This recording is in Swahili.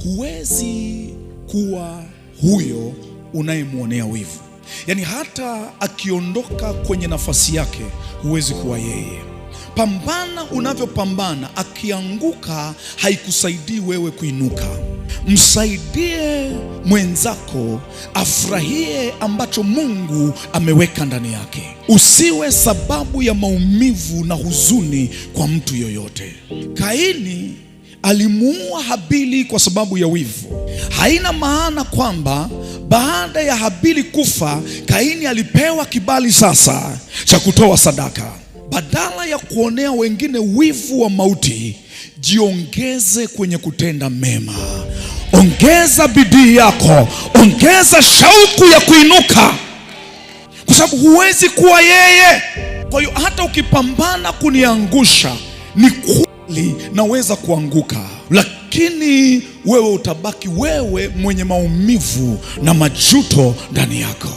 huwezi kuwa huyo unayemwonea wivu. Yaani hata akiondoka kwenye nafasi yake huwezi kuwa yeye. Pambana unavyopambana, akianguka haikusaidii wewe kuinuka. Msaidie mwenzako afurahie ambacho Mungu ameweka ndani yake. Usiwe sababu ya maumivu na huzuni kwa mtu yoyote. Kaini alimuua Habili kwa sababu ya wivu. Haina maana kwamba baada ya Habili kufa, Kaini alipewa kibali sasa cha kutoa sadaka. Badala ya kuonea wengine wivu wa mauti, jiongeze kwenye kutenda mema. Ongeza bidii yako, ongeza shauku ya kuinuka, kwa sababu huwezi kuwa yeye. Kwa hiyo hata ukipambana kuniangusha, ni kweli naweza kuanguka, lakini wewe utabaki wewe mwenye maumivu na majuto ndani yako.